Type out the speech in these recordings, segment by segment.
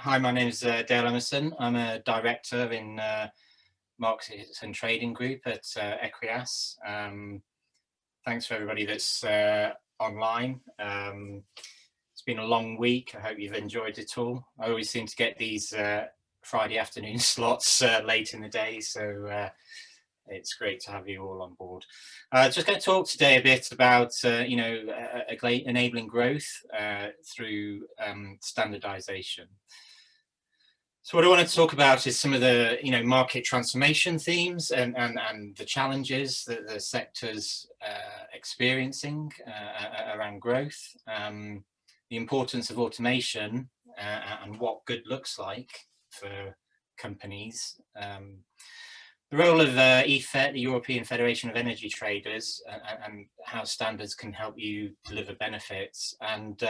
Hi, my name is Dale Emerson. I'm a director in Markets and Trading Group at EQUIAS. Thanks for everybody that's online. It's been a long week. I hope you've enjoyed it all. I always seem to get these Friday afternoon slots late in the day, so it's great to have you all on board. Just going to talk today a bit about, enabling growth through standardization. So what I want to talk about is some of the, market transformation themes and the challenges that the sector's experiencing around growth, the importance of automation and what good looks like for companies, the role of EFET, the European Federation of Energy Traders, and how standards can help you deliver benefits, and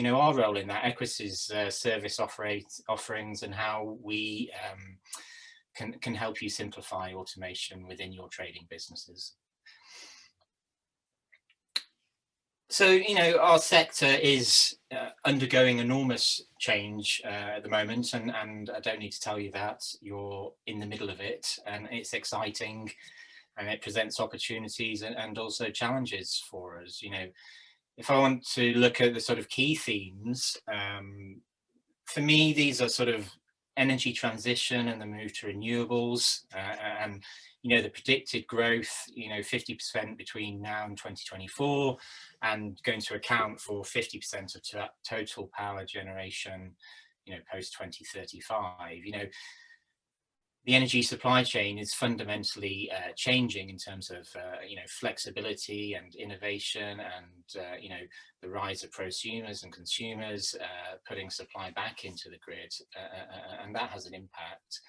our role in that, EQUIAS's service offerings, and how we can help you simplify automation within your trading businesses. So, our sector is undergoing enormous change at the moment, and I don't need to tell you that. You're in the middle of it, and it's exciting, and it presents opportunities and also challenges for us. If I want to look at the sort of key themes, for me, these are sort of energy transition and the move to renewables, and the predicted growth, 50% between now and 2024, and going to account for 50% of total power generation, post 2035. The energy supply chain is fundamentally changing in terms of flexibility and innovation, and the rise of prosumers and consumers putting supply back into the grid, and that has an impact.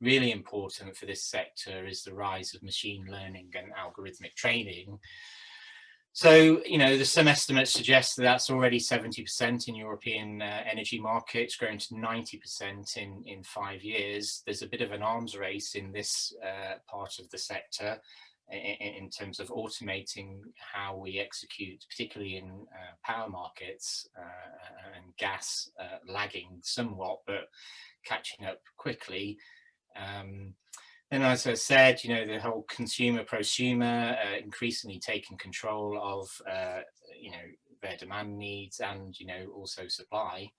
Really important for this sector is the rise of machine learning and algorithmic trading. So, there's some estimates suggest that that's already 70% in European energy markets, growing to 90% in 5 years. There's a bit of an arms race in this part of the sector in terms of automating how we execute, particularly in power markets, and gas lagging somewhat, but catching up quickly. Then, as I said, the whole consumer prosumer increasingly taking control of, their demand needs and, also supply.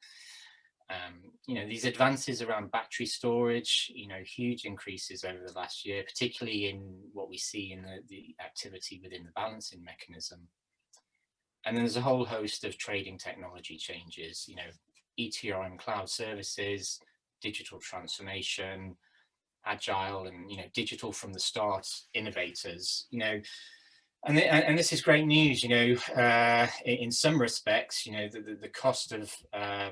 These advances around battery storage, huge increases over the last year, particularly in what we see in the activity within the balancing mechanism. And then there's a whole host of trading technology changes, ETRM cloud services, digital transformation, agile, and digital from the start innovators, and this is great news. In some respects, the cost of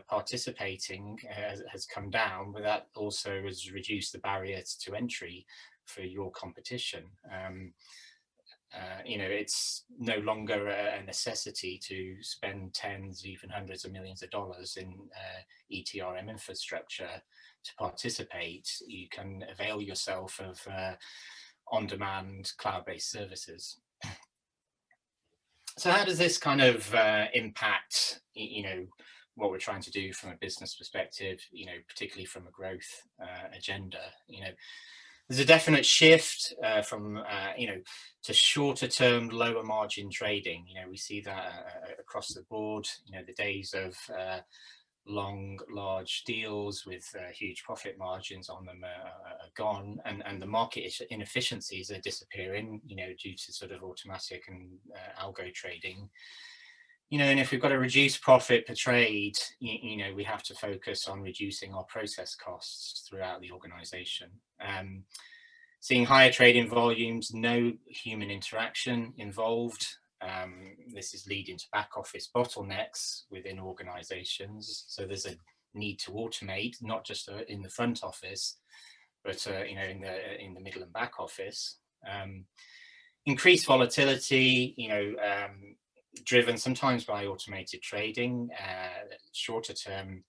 participating has come down, but that also has reduced the barriers to entry for your competition. It's no longer a necessity to spend tens, even hundreds of millions of dollars in ETRM infrastructure to participate. You can avail yourself of on-demand cloud-based services. So how does this kind of impact, what we're trying to do from a business perspective, particularly from a growth agenda? There's a definite shift from, to shorter term, lower margin trading. We see that across the board. The days of long, large deals with huge profit margins on them are gone, and the market inefficiencies are disappearing, due to sort of automatic and algo trading. And if we've got a reduced profit per trade, we have to focus on reducing our process costs throughout the organization. Seeing higher trading volumes, no human interaction involved. This is leading to back office bottlenecks within organizations. So there's a need to automate, not just in the front office, but in the middle and back office. Increased volatility, driven sometimes by automated trading, shorter term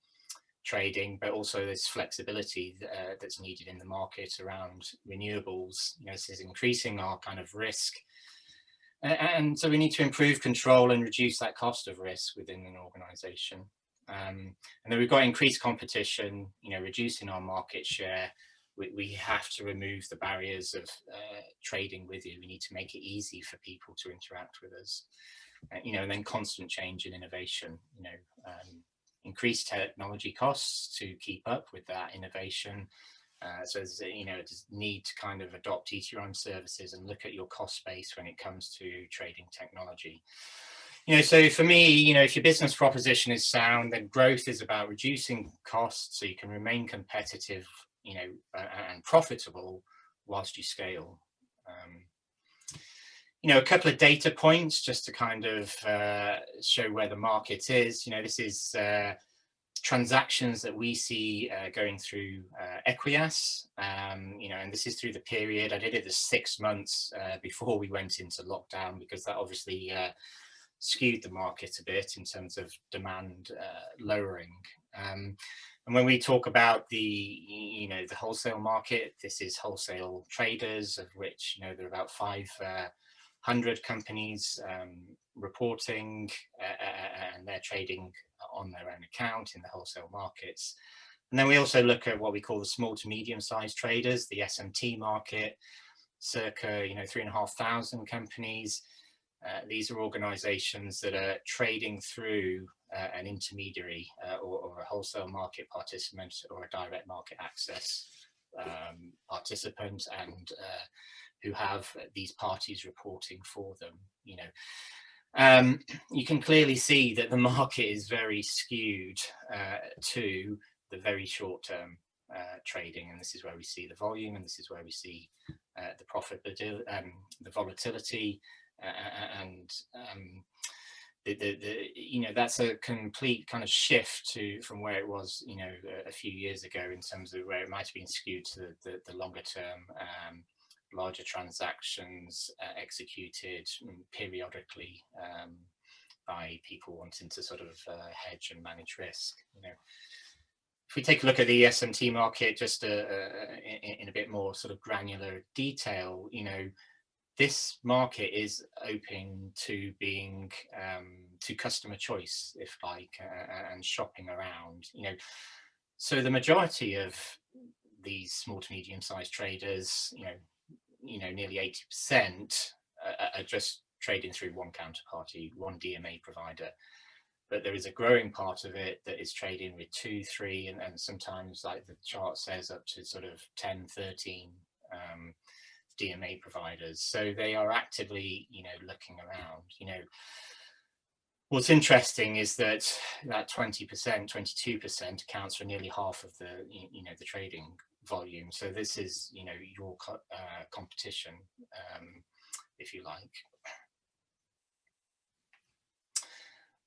trading, but also this flexibility that's needed in the market around renewables. This is increasing our kind of risk. And so we need to improve control and reduce that cost of risk within an organization. And then we've got increased competition, reducing our market share. We have to remove the barriers of trading with you. We need to make it easy for people to interact with us. And then constant change and innovation, increased technology costs to keep up with that innovation. So there's there's need to kind of adopt ETRM services and look at your cost base when it comes to trading technology. So for me, if your business proposition is sound, then growth is about reducing costs so you can remain competitive, and profitable whilst you scale. A couple of data points just to kind of show where the market is. This is transactions that we see going through EQUIAS, and this is through the period. I did it the 6 months before we went into lockdown, because that obviously skewed the market a bit in terms of demand lowering. And when we talk about the wholesale market, this is wholesale traders, of which there are about 500 companies reporting, and they're trading on their own account in the wholesale markets. And then we also look at what we call the small to medium sized traders, the SMT market, circa 3,500 companies. These are organizations that are trading through an intermediary or a wholesale market participant or a direct market access participant, and who have these parties reporting for them. You can clearly see that the market is very skewed to the very short term trading, and this is where we see the volume, and this is where we see the profitability, the volatility, and that's a complete kind of shift from where it was a few years ago, in terms of where it might have been skewed to the longer term, larger transactions executed periodically by people wanting to sort of hedge and manage risk. If we take a look at the SMT market just in a bit more sort of granular detail, this market is open to being to customer choice, if like, and shopping around. So the majority of these small to medium sized traders, nearly 80% are just trading through one counterparty, one DMA provider. But there is a growing part of it that is trading with 2, 3, and sometimes, like the chart says, up to sort of 10, 13 DMA providers. So they are actively, looking around. What's interesting is that 20%, 22% accounts for nearly half of the, the trading volume. So this is, your competition, if you like.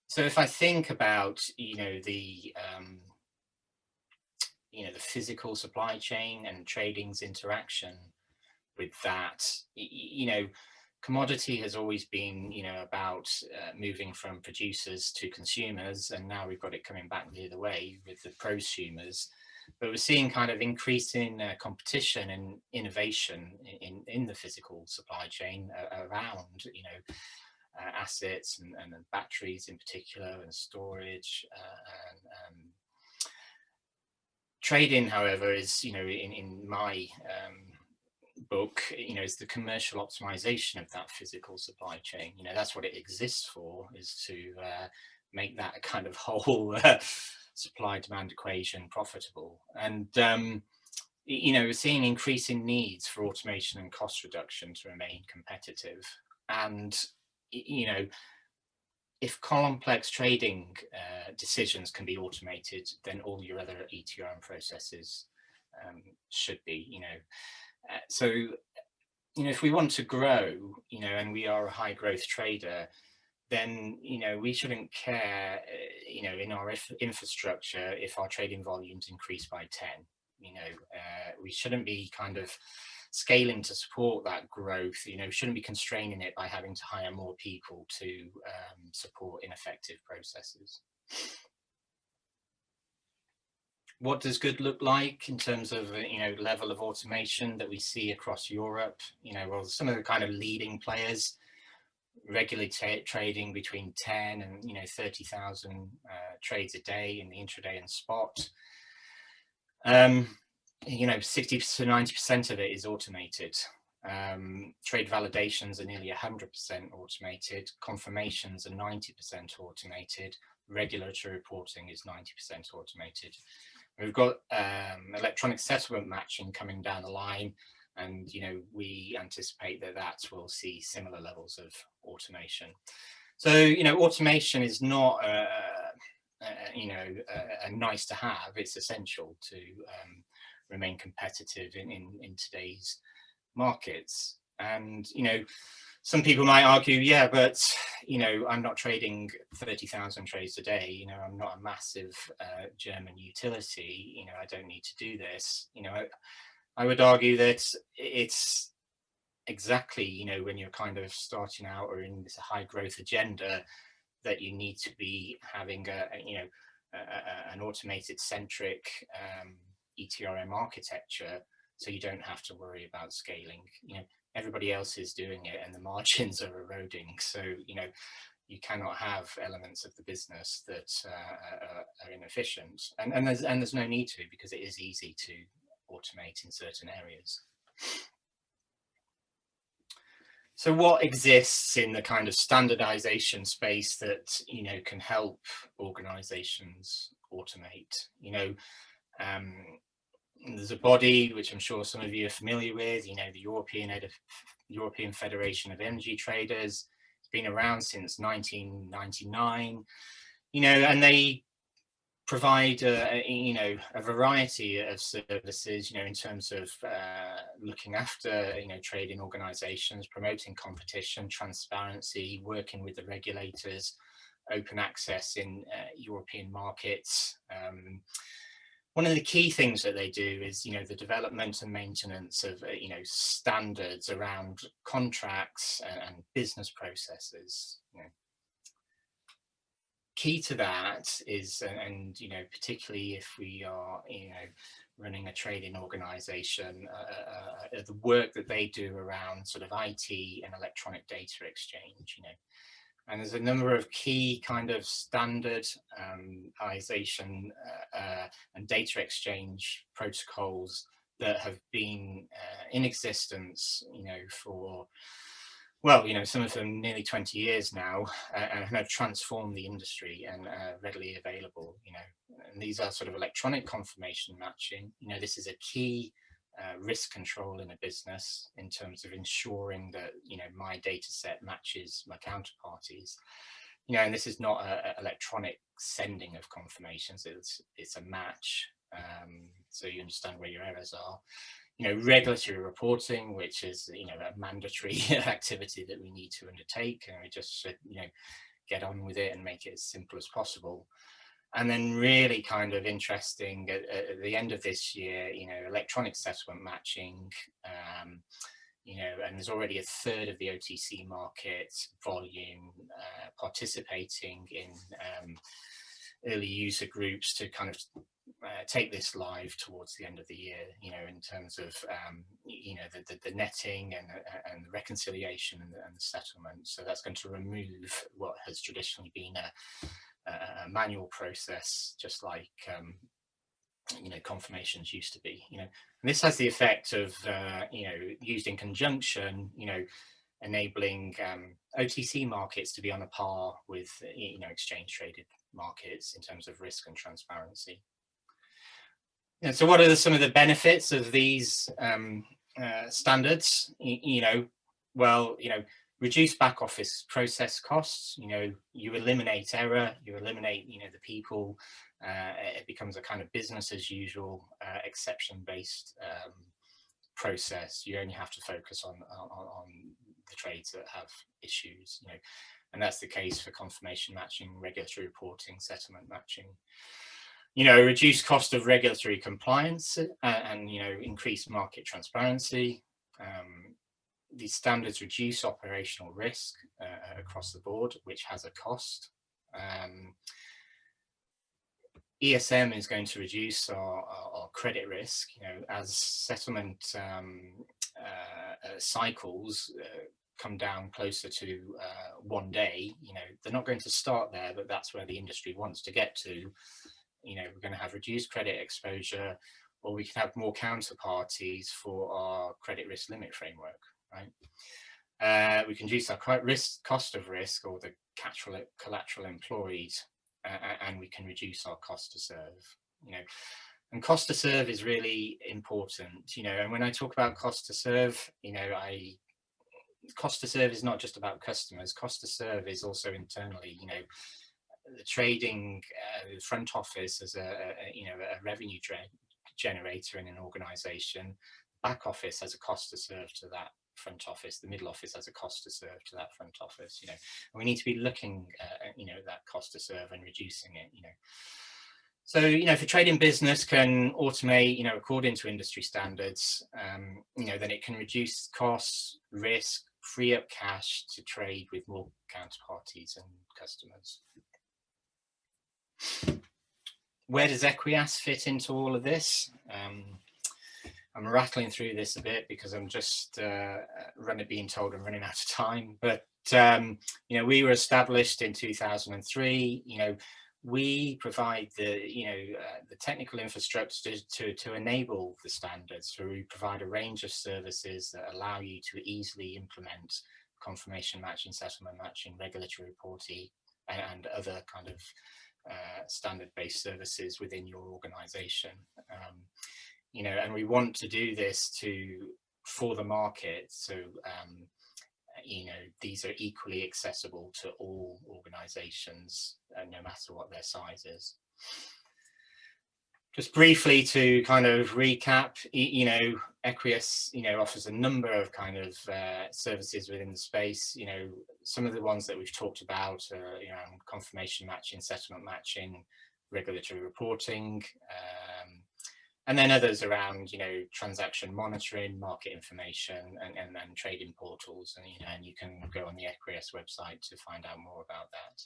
So if I think about, the physical supply chain and trading's interaction with that, commodity has always been, about moving from producers to consumers, and now we've got it coming back the other way with the prosumers. But we're seeing kind of increasing competition and innovation in the physical supply chain around, assets and batteries in particular, and storage. Trading, however, is, in my book, is the commercial optimization of that physical supply chain. That's what it exists for, is to make that kind of whole supply demand equation profitable. And we're seeing increasing needs for automation and cost reduction to remain competitive. And if complex trading decisions can be automated, then all your other ETRM processes should be. So if we want to grow, and we are a high growth trader, then we shouldn't care, in our infrastructure, if our trading volumes increase by 10. We shouldn't be kind of scaling to support that growth. Shouldn't be constraining it by having to hire more people to support ineffective processes. What does good look like in terms of level of automation that we see across Europe? Well, some of the kind of leading players regularly trading between 10 and 30,000 trades a day in the intraday and spot. 60 to 90% of it is automated. Trade validations are nearly 100% automated. Confirmations are 90% automated. Regulatory reporting is 90% automated. We've got electronic settlement matching coming down the line, and we anticipate that will see similar levels of automation. So automation is not a nice to have. It's essential to remain competitive in today's markets. And some people might argue, yeah, but I'm not trading 30,000 trades a day. I'm not a massive German utility. I don't need to do this. I would argue that it's exactly when you're kind of starting out or in this high growth agenda that you need to be having an automated centric ETRM architecture, so you don't have to worry about scaling. Everybody else is doing it and the margins are eroding, so you cannot have elements of the business that are inefficient, and there's no need to, because it is easy to automate in certain areas. So what exists in the kind of standardization space that can help organizations automate? There's a body which I'm sure some of you are familiar with, the European Federation of Energy Traders. It's been around since 1999, and they provide a variety of services, in terms of looking after trading organizations, promoting competition, transparency, working with the regulators, open access in European markets. One of the key things that they do is the development and maintenance of standards around contracts and business processes. Key to that is, and particularly if we are running a trading organization, the work that they do around sort of IT and electronic data exchange. And there's a number of key kind of standardization and data exchange protocols that have been in existence for, well, some of them nearly 20 years now, and have transformed the industry and readily available. And these are sort of electronic confirmation matching. This is a key risk control in a business in terms of ensuring that my data set matches my counterparties. And this is not a electronic sending of confirmations. It's a match, so you understand where your errors are. Regulatory reporting, which is a mandatory activity that we need to undertake, and we just should get on with it and make it as simple as possible. And then really kind of interesting at the end of this year, electronic settlement matching, and there's already a third of the OTC market volume participating in early user groups to kind of take this live towards the end of the year, in terms of the netting and the reconciliation and the settlement. So that's going to remove what has traditionally been a manual process, just like confirmations used to be. And this has the effect of used in conjunction, enabling OTC markets to be on a par with exchange traded markets in terms of risk and transparency. And so what are some of the benefits of these standards? Well, reduce back office process costs. You eliminate error, you eliminate the people. It becomes a kind of business as usual, exception based process. You only have to focus on the trades that have issues, and that's the case for confirmation matching, regulatory reporting, settlement matching. Reduce cost of regulatory compliance and increase market transparency. These standards reduce operational risk across the board, which has a cost. ESM is going to reduce our credit risk, as settlement cycles come down closer to 1 day, you know, they're not going to start there, but that's where the industry wants to get to. You know, we're going to have reduced credit exposure, or we can have more counterparties for our credit risk limit framework, right? We can reduce our cost of risk, or the collateral employed, and we can reduce our cost to serve, you know. And cost to serve is really important, you know, and when I talk about cost to serve, you know, cost to serve is not just about customers. Cost to serve is also internally, you know, the trading front office as a revenue generator in an organization. Back office has a cost to serve to that front office. The middle office has a cost to serve to that front office, you know, and we need to be looking at, you know, that cost to serve and reducing it, you know. So, you know, if a trading business can automate, you know, according to industry standards, you know, then it can reduce costs, risk, free up cash to trade with more counterparties and customers. Where does EQUIAS fit into all of this? I'm rattling through this a bit because I'm just being told I'm running out of time. But you know, we were established in 2003. You know, we provide the the technical infrastructure to enable the standards. So we provide a range of services that allow you to easily implement confirmation matching, settlement matching, regulatory reporting, and other kind of standard-based services within your organization. You know, and we want to do this for the market. So, you know, these are equally accessible to all organizations, no matter what their size is. Just briefly to kind of recap, you know, EQUIAS, you know, offers a number of kind of services within the space. You know, some of the ones that we've talked about, you know, confirmation matching, settlement matching, regulatory reporting, and then others around, you know, transaction monitoring, market information, and trading portals. And, you know, and you can go on the EQUIAS website to find out more about that.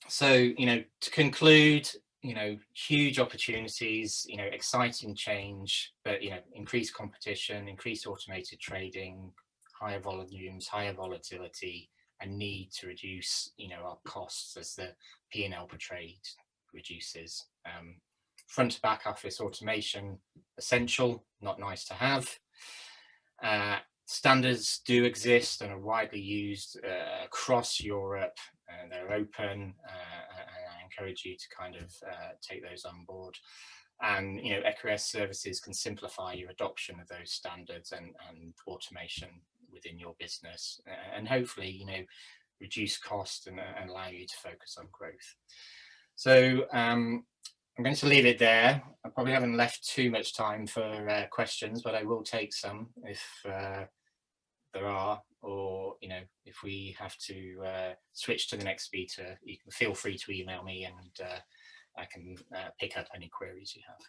So, you know, to conclude, you know, huge opportunities, you know, exciting change, but, you know, increased competition, increased automated trading, higher volumes, higher volatility, and need to reduce, you know, our costs as the P&L per trade reduces. Front to back office automation, essential, not nice to have. Standards do exist and are widely used across Europe, and they're open, and I encourage you to kind of take those on board. And, you know, EQUIAS services can simplify your adoption of those standards and automation within your business, and hopefully, you know, reduce cost and allow you to focus on growth. So I'm going to leave it there. I probably haven't left too much time for questions, but I will take some if there are, or, you know, if we have to switch to the next speaker, you can feel free to email me, and I can pick up any queries you have.